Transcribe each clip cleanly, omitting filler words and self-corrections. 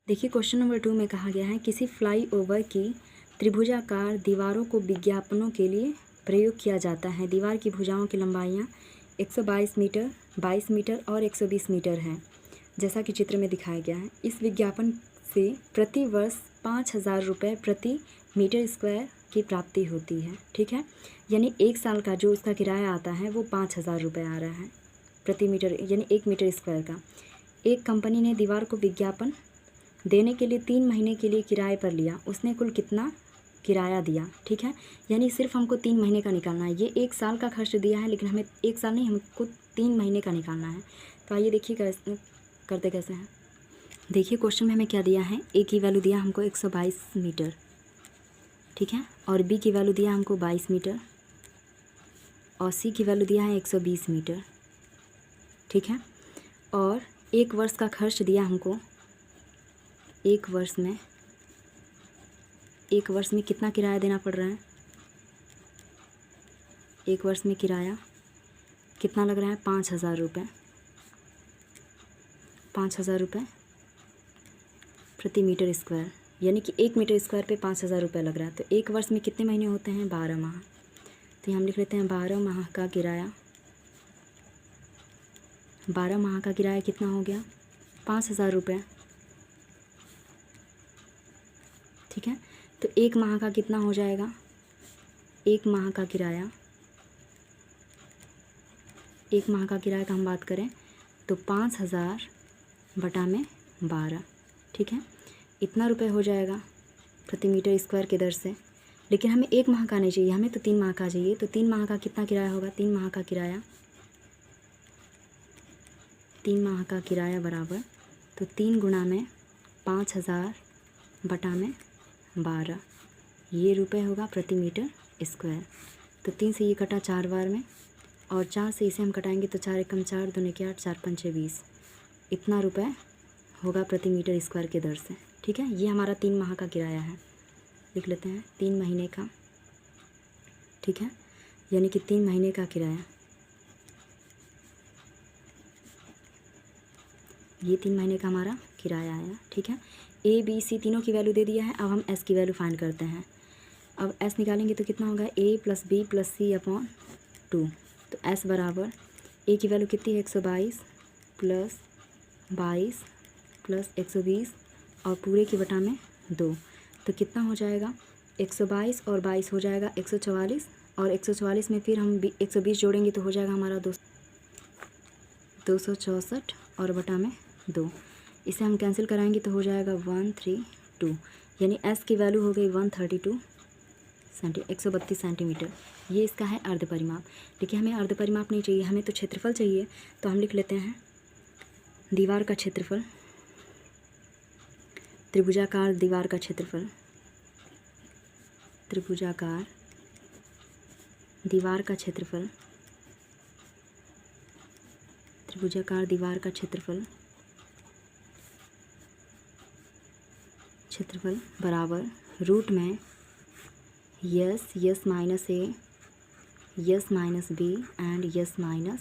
देखिए question number 2 में कहा गया है किसी फ्लाईओवर की त्रिभुजाकार दीवारों को विज्ञापनों के लिए प्रयोग किया जाता है। दीवार की भुजाओं की लंबाइयाँ 122 मीटर, 22 मीटर और 120 मीटर हैं, जैसा कि चित्र में दिखाया गया है। इस विज्ञापन से प्रति वर्ष 5,000 रुपये प्रति मीटर स्क्वायर की प्राप्ति होती है। ठीक है, यानी 1 साल का जो उसका किराया आता है वो 5,000 रुपये आ रहा है प्रति मीटर, यानी 1 मीटर स्क्वायर का। एक कंपनी ने दीवार को विज्ञापन देने के लिए 3 महीने के लिए किराए पर लिया। उसने कुल कितना किराया दिया? ठीक है, यानी सिर्फ हमको 3 महीने का निकालना है। ये 1 साल का खर्च दिया है, लेकिन हमें 1 साल नहीं, हमको 3 महीने का निकालना है। तो आइए देखिए करते कैसे हैं। देखिए क्वेश्चन में हमें क्या दिया है। ए की वैल्यू दिया हमको 122 मीटर, ठीक है, और बी की वैल्यू दिया हमको 22 मीटर, और सी की वैल्यू दिया है 120 मीटर, ठीक है। और 1 वर्ष का खर्च दिया हमको। 1 वर्ष में कितना किराया देना पड़ रहा है? 1 वर्ष में किराया कितना लग रहा है? 5,000 रुपये। 5,000 रुपये प्रति मीटर स्क्वायर, यानी कि 1 मीटर स्क्वायर पे 5,000 रुपये लग रहा है। तो 1 वर्ष में कितने महीने होते हैं? 12 माह। तो हम लिख लेते हैं 12 माह का किराया। 12 माह का किराया कितना हो गया? 5,000 रुपये, ठीक है। तो 1 माह का कितना हो जाएगा? 1 माह का किराया, 1 माह का किराया का हम बात करें तो 5,000 बटा में 12, ठीक है। इतना रुपए हो जाएगा प्रति मीटर स्क्वायर के दर से। लेकिन हमें 1 माह का नहीं चाहिए, हमें तो 3 माह का चाहिए। तो 3 माह का कितना किराया होगा? 3 माह का किराया, 3 माह का किराया बराबर, तो 3 गुणा में 5,000 बटा में 12, ये रुपए होगा प्रति मीटर स्क्वायर। तो 3 से ये कटा 4 बार में, और 4 से इसे हम कटाएंगे तो 4 एकम 4, 2 के 8, 4 पंचे 20। इतना रुपए होगा प्रति मीटर स्क्वायर के दर से, ठीक है। ये हमारा 3 माह का किराया है। लिख लेते हैं 3 महीने का, ठीक है, यानी कि 3 महीने का किराया। ये 3 महीने का हमारा किराया आया, ठीक है। ए बी सी तीनों की वैल्यू दे दिया है। अब हम एस की वैल्यू फाइंड करते हैं। अब एस निकालेंगे तो कितना होगा? ए प्लस बी प्लस सी अपॉन 2। तो एस बराबर, ए की वैल्यू कितनी है? 122 प्लस 22 प्लस 120 और पूरे की बटा में 2। तो कितना हो जाएगा? 122 और 22 हो जाएगा 144, और 144 में फिर हम 120 जोड़ेंगे तो हो जाएगा हमारा 264 और बटा में 2। इसे हम कैंसिल कराएंगे तो हो जाएगा 132, यानी एस की वैल्यू हो गई 132 सेंटीमीटर। ये इसका है अर्ध परिमाप। देखिए हमें अर्ध परिमाप नहीं चाहिए, हमें तो क्षेत्रफल चाहिए। तो हम लिख लेते हैं दीवार का क्षेत्रफल, त्रिभुजाकार दीवार का क्षेत्रफल, त्रिभुजाकार दीवार का क्षेत्रफल, त्रिभुजाकार दीवार का क्षेत्रफल, क्षेत्रफल बराबर रूट में s minus a, s minus b and s minus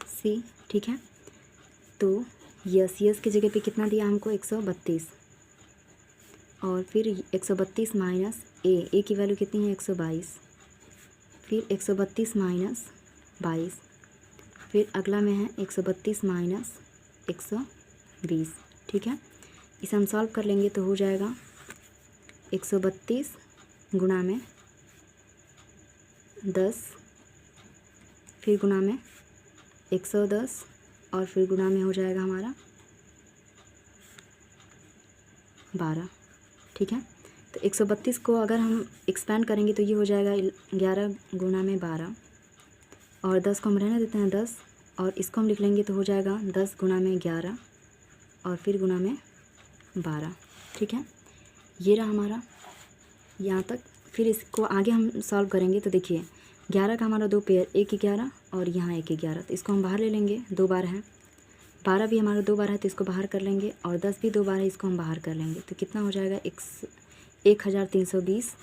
c, ठीक है। तो यस की जगह पे कितना दिया हमको? 132, और फिर 132 माइनस ए की वैल्यू कितनी है? 122, फिर 132 माइनस 22, फिर अगला में है 132 माइनस 120, ठीक है। इसे हम सॉल्व कर लेंगे तो हो जाएगा 132 गुणा में 10, फिर गुणा में 110, और फिर गुणा में हो जाएगा हमारा 12, ठीक है। तो 132 को अगर हम एक्सपेंड करेंगे तो ये हो जाएगा 11 गुणा में 12, और 10 को हम रहने देते हैं 10, और इसको हम लिख लेंगे तो हो जाएगा 10 गुणा में 11 और फिर गुणा में 12, ठीक है। ये रहा हमारा यहाँ तक। फिर इसको आगे हम सॉल्व करेंगे तो देखिए 11 का हमारा 2 पेयर, 1 11 और यहाँ 1 11, तो इसको हम बाहर ले लेंगे, 2 बार है। 12 भी हमारा 2 बार है तो इसको बाहर कर लेंगे, और 10 भी 2 बार है, इसको हम बाहर कर लेंगे। तो कितना हो जाएगा? 1320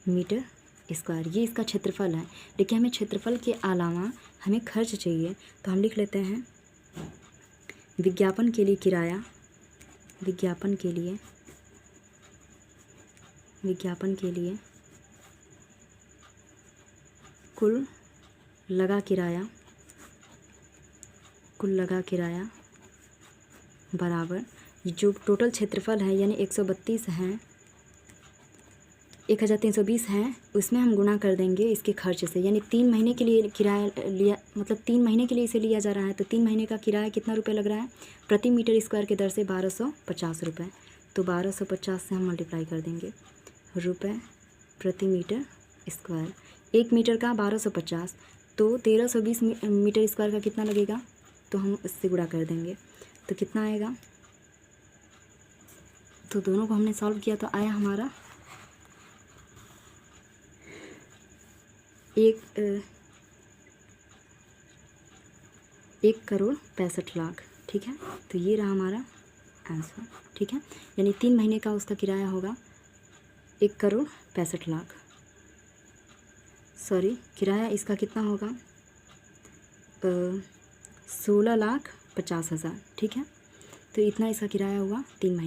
मीटर स्क्वायर। ये इसका क्षेत्रफल है। देखिए हमें क्षेत्रफल के अलावा हमें खर्च चाहिए, तो हम लिख लेते हैं विज्ञापन के लिए किराया, विज्ञापन के लिए कुल लगा किराया बराबर जो टोटल क्षेत्रफल है यानी 132 है, 1320 है, उसमें हम गुणा कर देंगे इसके खर्च से। यानी 3 महीने के लिए किराया लिया, मतलब 3 महीने के लिए इसे लिया जा रहा है, तो 3 महीने का किराया कितना रुपये लग रहा है प्रति मीटर स्क्वायर के दर से 1250 रुपये। तो 1250 से हम मल्टीप्लाई कर देंगे रुपये प्रति मीटर स्क्वायर। 1 मीटर का 1250, तो 1320 मीटर स्क्वायर का कितना लगेगा, तो हम इससे गुणा कर देंगे तो कितना आएगा। तो दोनों को हमने सॉल्व किया तो आया हमारा 1,65,00,000। ठीक है, तो ये रहा हमारा आंसर। ठीक है, यानी 3 महीने का उसका किराया होगा 1,65,00,000। सॉरी, किराया इसका कितना होगा 16,50,000। ठीक है, तो इतना इसका किराया हुआ 3 महीने।